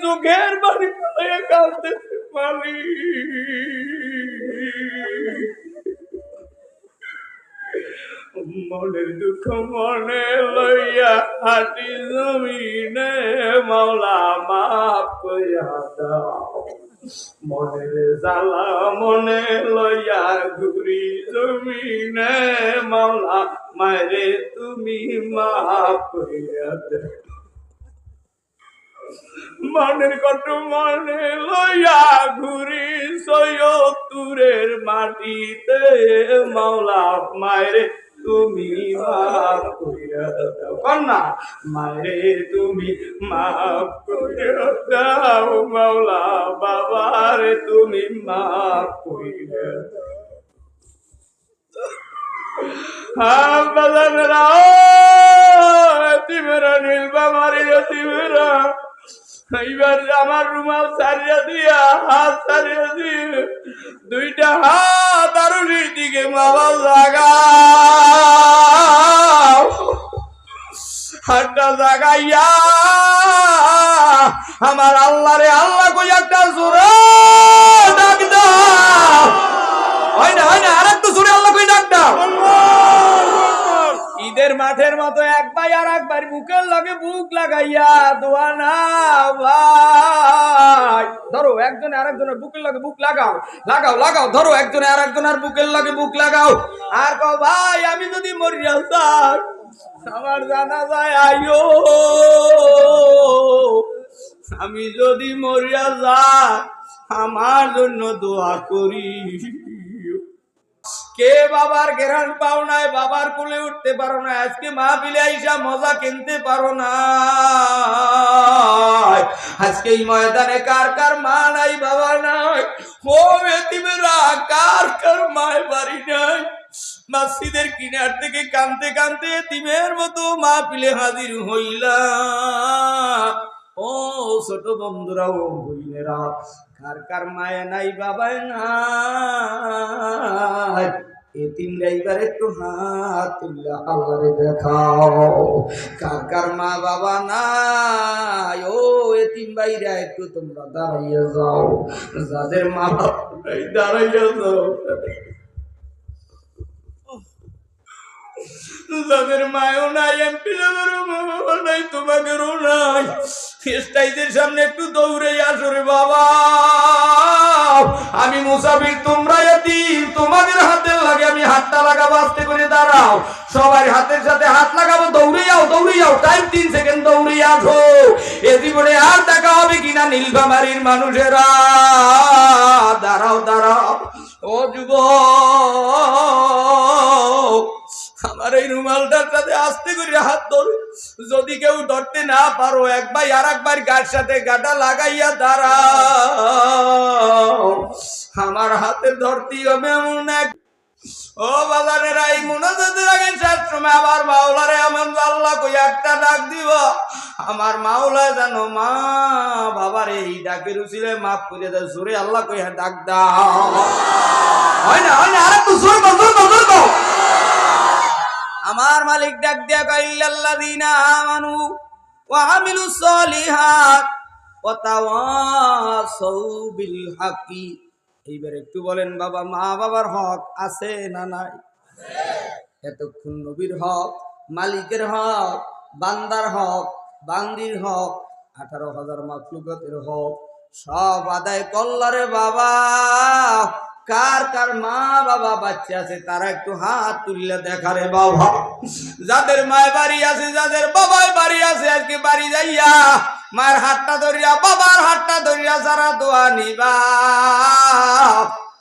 চোখের বাড়ি ফেলে কাঁদতেছে মালিক। মনের দুঃখ মনে লইয়া হাঁটি জমিনে মাওলা মাফ কইরা দাও। মনের জ্বালা মনে লইয়া ঘুরি জমিনে মাওলা মারে তুমি মাফ কইরা দাও। মনের কত মনে লইয়া ঘুরি সৈয়দপুরের মাটিতে মাওলা মারে তুমি মাফ কইরা দাও। কন্যা মারে তুমি মাফ কইরা দাও মাওলা বাবারে তুমি মাফ কইরা দাও। বাজানেরা তিমেরা নীলবা মারিয়া তিমেরা এইবার আমার রুমাল ছাড়িয়া দিয়া হাত ছাড়িয়া দিয়ে দুইটা হাত আর দিকে বাবা জাগা হাতটা জাগাইয়া আমার আল্লাহ রে আল্লাহ কই একটা জোরে ডাক দাও। হয় না আর একটু জোরে আল্লাহ কই ডাক দাও। ঈদের মাঠের মতো এক ভাই আর এক ভাই বুকের লগে বুক লাগাইয়া দোয়া না ভাই। ধরো একজনে আর একজনের বুকের লগে বুক লাগাও লাগাও লাগাও। ধরো একজনে আর একজনের বুকের লগে বুক লাগাও আর কও ভাই আমি যদি মরিয়া যাই আমার জানাজায় আইও। আমি যদি মরিয়া যাই আমার জন্য দোয়া করি। কে বাবার গেরান পাও নাই, বাবার কোলে উঠতে পারো না, আজকে মাহফিলে আইসা মজা কিনতে পারো না। আজকে এই ময়দানে কার কার মা নাই বাবা নাই, ও এতিমেরা কার কার মায় বাড়ি নাই। মসজিদের কিনার থেকে কানতে কানতে এতিমের মতো মাহফিলে হাজির হইলা। ও ছোট বন্ধুরা ও বইনেরা কার কার মায়া নাই বাবাই নাই, এতিম রাইবার একটু হাত তুললা আল্লাহরে দেখাও। কার কার মা বাবা নাই ও এতিম ভাইরা একটু তোমরা দাঁড়াইয়া যাও। যাদের মা বাবা নাই দাঁড়াইয়া যাও। যাদের মায়ও নাই এমপি নাই তোমাদেরও নাই, স্টেজের সামনে একটু দৌড়ে আসো রে বাবা। আমি মুসাফির তোমরা এতিম, তোমাদের হাতের লাগে আমি হাতটা লাগাবো, আস্তে করে দাঁড়াও। সবাই হাতের সাথে হাত লাগাবো, দৌড়ে যাও দৌড়ে যাও, টাইম 3 সেকেন্ড দৌড়ে আসো। এ জীবনে আর দেখা হবে কিনা নীলফামারীর মানুষেরা। দাঁড়াও দাঁড়াও ও যুবক, আমার এই রুমালটার সাথে আস্তে করে হাত ধরো। যদি কেউ ধরতে না পারো এক ভাই আর একবার গার সাথে গাটা লাগাইয়া দাঁড়াও। আমার হাতে ধরতে হবে এমন এক। ও বাজারেরা এই মুনাজাতের আগে শেষ সময় আবার মাওলারে আমার আল্লাহ কই একটা ডাক দিব। আমার মাওলা জানো মা বাবারে এই ডাকের উচিলে মাফ করে দাও। জোরে আল্লাহ কই ডাক দাও। হয় না আর একটু জোর কর জোর কর জোর কর। আমার মালিক ডাক দিয়া কয় ইল্লাল্লাযীনা আমানু ওয়া আমিলুস সলিহাত ওয়া তাওয়াসাউ বিল হাক্কি। এইবার একটু বলেন বাবা মা বাবার হক আছে না নাই? এতক্ষণ নবীর হক, মালিকের হক, বান্দার হক, বান্দির হক, 18,000 মাখলুকাতের হক সব আদায় করলারে বাবা। কার কার মা বাবা বাচ্চা আছে তারা একটু হাত তুললে দেখারে বাবা। যাদের মায়ের বাড়ি আছে, যাদের বাবার বাড়ি আছে, আজকে বাড়ি যাইয়া মায়ের হাতটা ধরিয়া বাবার হাতটা ধরিয়া যারা দোয়া নিবা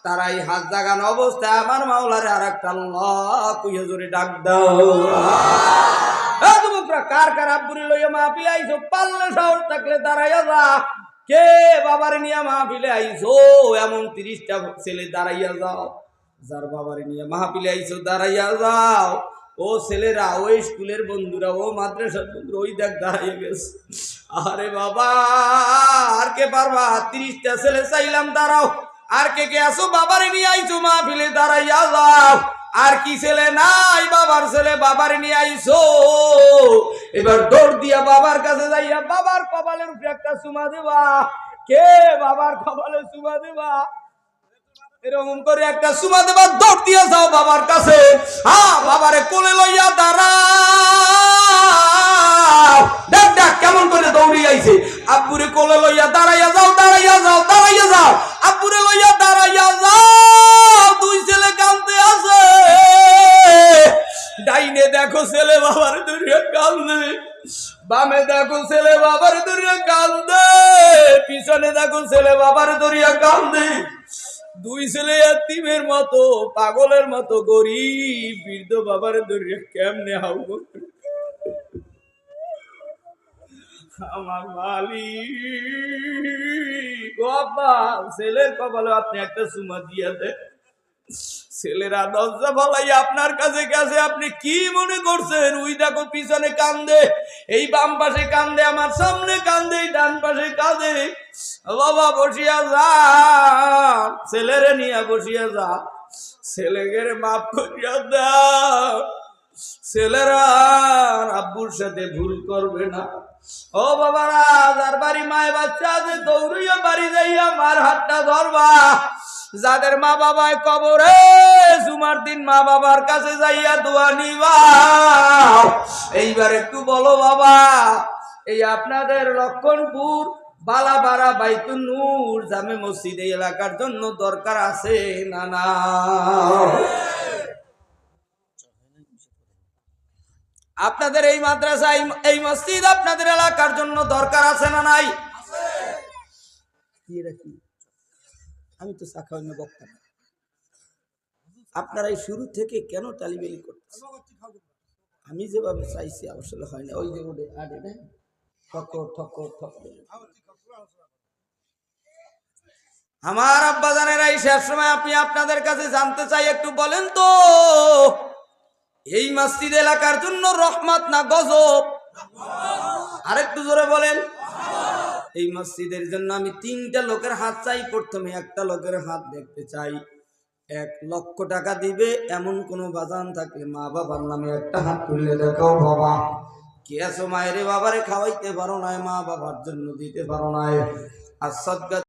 তারাই হাত জাগানো অবস্থায় আমার মাওলারে আর একটা আল্লাহ কইয়া জোরে ডাক দাও। কার কার আব্বুরে লইয়া মাহফিলে আইছো, পারলে সাহস থাকলে দাঁড়াইয়া যা। কে বাবার নিয়ে মাহফিলে আইছো এমন 30টা ছেলে দাঁড়াইয়া যাও। যার বাবার নিয়ে মাহফিলে আইছো দাঁড়াইয়া যাও। ও ছেলেরা, ওই স্কুলের বন্ধুরা, ও মাদ্রাসার বন্ধুরা, ওই দেখ দাঁড়াইয়া গেছে। আরে বাবা আর কে পারবা? 30টা ছেলে চাইলাম দাঁড়াও। আর কে কে আসো বাবার নিয়ে আইছো মাহফিলে দাঁড়াইয়া যাও। আর কি ছেলে নাই বাবার ছেলে বাবার নিয়ে আইছো এবার দৌড় দিয়া বাবার কাছে যাইয়া বাবার কপালের উপরে একটা চুমা দেবা। কে বাবার কপালে চুমা দেবা? এরকম করে একটা চুমা দেবা, দৌড় দিয়া যাও বাবার কাছে। হ্যাঁ, বাবারে কোলে লইয়া দাঁড়াও। দেখ দেখ কেমন করে দৌড়ি আইছে। আব্বুরে কোলে লইয়া দাঁড়াইয়া যাও, দাঁড়াইয়া যাও, দাঁড়াইয়া যাও। আব্বুরে লইয়া দাঁড়াইয়া যাও। দুই ছেলে কাঁদতে আছে। ডাইনে দেখো ছেলে বাবার ধরিয়া কান্দে, বামে দেখো ছেলে বাবার ধরিয়া কান্দে, পিছনে দেখো ছেলে বাবার ধরিয়া কান্দে। দুই ছেলে এতিমের মতো, পাগলের মতো গরিব বৃদ্ধ বাবার ধরিয়া কেমনে হাউ করে। আমার মালিক বাবা, ছেলের কপালে আপনি একটা চুমা দিয়ে দেন। ছেলেরা দরজা ফলাই আপনার কাছে গেছে, আপনি কি মনে করছেন? ওই দেখো পিছনে কান্দে, এই বাম পাশে কান্দে, আমার সামনে কান্দে, ডান পাশে কাঁদে। বাবা বসিয়া যা, ছেলেরে নিয়ে বসিয়া যা, ছেলেকে মাফ করিয়া দাও। ছেলেরা আব্বুর সাথে ভুল করবে না। ও বাবারা, যার বাড়ি মায় বাচ্চা আছে দৌড়িয়া বাড়ি যাইয়া মার হাতটা ধরবা। যাদের মা বাবায় কবরে, জুমার দিন মা বাবার কাছে যাইয়া দোয়া নিবা। এইবার একটু বলো বাবা, এই আপনাদের লক্ষণপুর বালাপাড়া বাইতুন নূর জামে মসজিদ এই এলাকার জন্য দরকার আছে না না? আপনাদের এই মাদ্রাসা, এই মসজিদ আপনাদের এলাকার জন্য দরকার আছে না নাই? আমি তো চা খাওয়ানো বক্তা না। আপনারা এই শুরু থেকে কেন টালিবেলি করতেছেন? আমি যেভাবে চাইছি আসলে হয় না। ওই যে ওদের আড়ে না ঠকর ঠকর ঠকর। আমার আব্বা জানেরা, এই শেষ সময় আপনি আপনাদের কাছে জানতে চাই, একটু বলেন তো, এই মসজিদ এলাকার জন্য রহমত না গজব? আরেকটু জোরে বলেন। এই মসজিদের জন্য আমি 3টা লোকের হাত চাই। প্রথমে একটা লোকের হাত দেখতে চাই। 1 লক্ষ টাকা দিবে এমন কোন বাজান থাকলে মা বাবার নামে একটা হাত তুললে দেখাও। বাবা কে আছো? মায়েরে বাবারে খাওয়াইতে পারো না, মা বাবার জন্য দিতে পারো না। আর সদকা